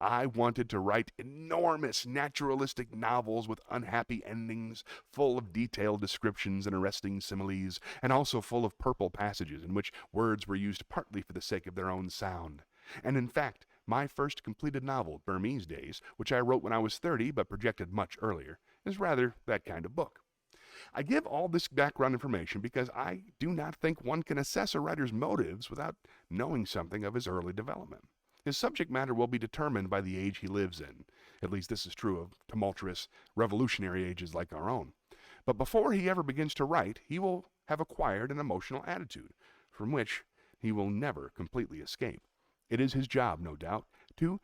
I wanted to write enormous naturalistic novels with unhappy endings, full of detailed descriptions and arresting similes, and also full of purple passages in which words were used partly for the sake of their own sound. And in fact, my first completed novel, Burmese Days, which I wrote when I was 30 but projected much earlier, is rather that kind of book. I give all this background information because I do not think one can assess a writer's motives without knowing something of his early development. His subject matter will be determined by the age he lives in. At least this is true of tumultuous, revolutionary ages like our own. But before he ever begins to write, he will have acquired an emotional attitude from which he will never completely escape. It is his job, no doubt, to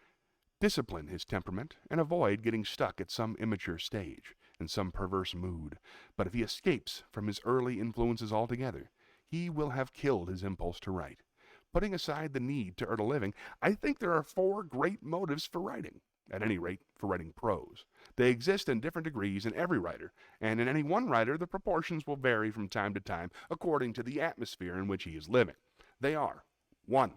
discipline his temperament and avoid getting stuck at some immature stage, in some perverse mood. But if he escapes from his early influences altogether, he will have killed his impulse to write. Putting aside the need to earn a living, I think there are four great motives for writing, at any rate, for writing prose. They exist in different degrees in every writer, and in any one writer the proportions will vary from time to time according to the atmosphere in which he is living. They are: 1.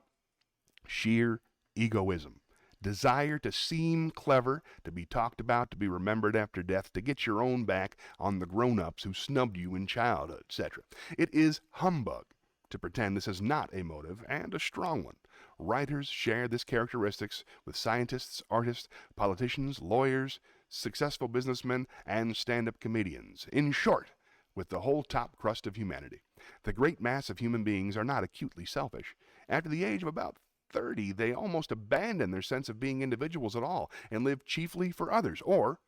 Sheer egoism. Desire to seem clever, to be talked about, to be remembered after death, to get your own back on the grown-ups who snubbed you in childhood, etc. It is humbug to pretend this is not a motive, and a strong one. Writers share this characteristics with scientists, artists, politicians, lawyers, successful businessmen, and stand-up comedians. In short, with the whole top crust of humanity. The great mass of human beings are not acutely selfish. After the age of about 30, they almost abandon their sense of being individuals at all and live chiefly for others, or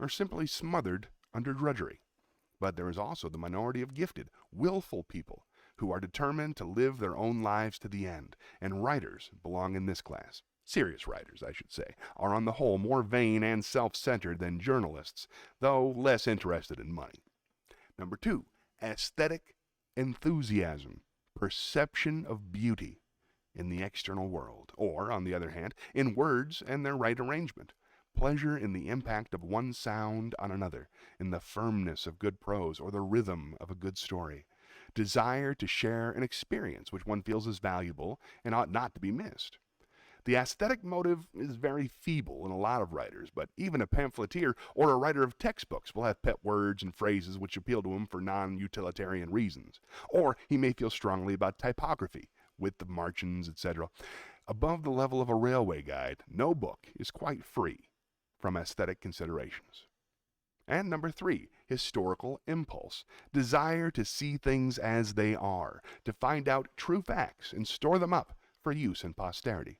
are simply smothered under drudgery. But there is also the minority of gifted, willful people who are determined to live their own lives to the end, and writers belong in this class. Serious writers, I should say, are on the whole more vain and self-centered than journalists, though less interested in money. Number 2, aesthetic enthusiasm, perception of beauty in the external world, or, on the other hand, in words and their right arrangement. Pleasure in the impact of one sound on another, in the firmness of good prose or the rhythm of a good story. Desire to share an experience which one feels is valuable and ought not to be missed. The aesthetic motive is very feeble in a lot of writers, but even a pamphleteer or a writer of textbooks will have pet words and phrases which appeal to him for non-utilitarian reasons. Or he may feel strongly about typography, width of margins, etc. Above the level of a railway guide, no book is quite free from aesthetic considerations. And number 3, historical impulse. Desire to see things as they are, to find out true facts and store them up for use in posterity.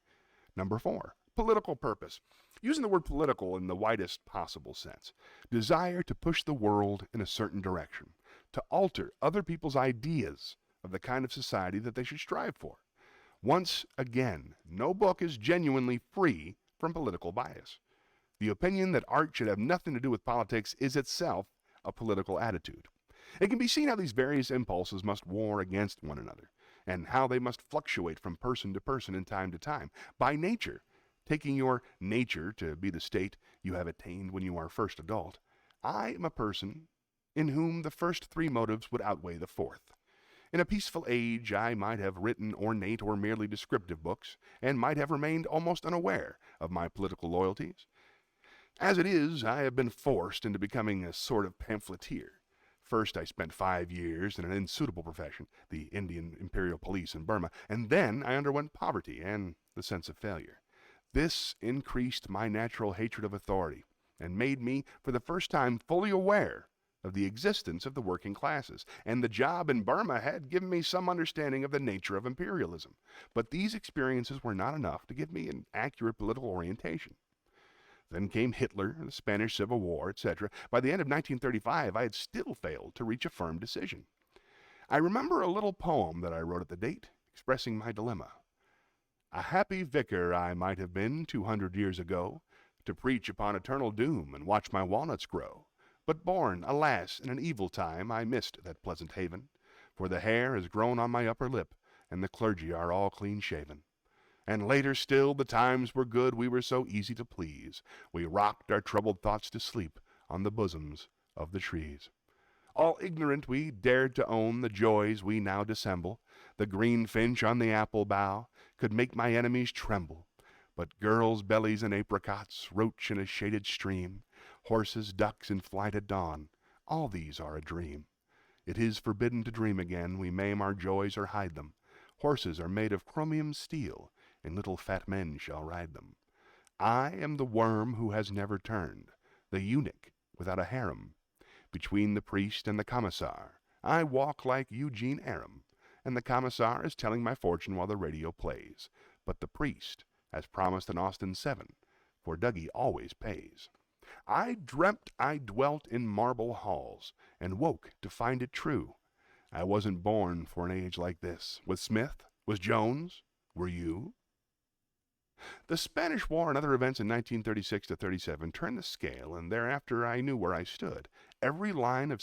Number 4, political purpose. Using the word political in the widest possible sense. Desire to push the world in a certain direction, to alter other people's ideas of the kind of society that they should strive for. Once again, no book is genuinely free from political bias. The opinion that art should have nothing to do with politics is itself a political attitude. It can be seen how these various impulses must war against one another, and how they must fluctuate from person to person and time to time. By nature, taking your nature to be the state you have attained when you are first adult, I am a person in whom the first 3 motives would outweigh the 4th. In a peaceful age, I might have written ornate or merely descriptive books, and might have remained almost unaware of my political loyalties. As it is, I have been forced into becoming a sort of pamphleteer. First, I spent 5 years in an unsuitable profession, the Indian Imperial Police in Burma, and then I underwent poverty and the sense of failure. This increased my natural hatred of authority, and made me, for the first time, fully aware of the existence of the working classes, and the job in Burma had given me some understanding of the nature of imperialism. But these experiences were not enough to give me an accurate political orientation. Then came Hitler, the Spanish Civil War, etc. By the end of 1935, I had still failed to reach a firm decision. I remember a little poem that I wrote at the date, expressing my dilemma. A happy vicar I might have been 200 years ago, to preach upon eternal doom and watch my walnuts grow. But born, alas, in an evil time, I missed that pleasant haven, for the hair has grown on my upper lip, and the clergy are all clean-shaven. And later still, the times were good, we were so easy to please. We rocked our troubled thoughts to sleep on the bosoms of the trees. All ignorant we dared to own the joys we now dissemble. The green finch on the apple bough could make my enemies tremble. But girls' bellies and apricots, roach in a shaded stream, horses, ducks in flight at dawn, all these are a dream. It is forbidden to dream again, we maim our joys or hide them. Horses are made of chromium steel, and little fat men shall ride them. I am the worm who has never turned, the eunuch without a harem. Between the priest and the commissar, I walk like Eugene Aram, and the commissar is telling my fortune while the radio plays. But the priest has promised an Austin 7, for Dougie always pays. I dreamt I dwelt in marble halls, and woke to find it true. I wasn't born for an age like this. Was Smith? Was Jones? Were you? The Spanish War and other events in 1936 to 37 turned the scale, and thereafter I knew where I stood. Every line of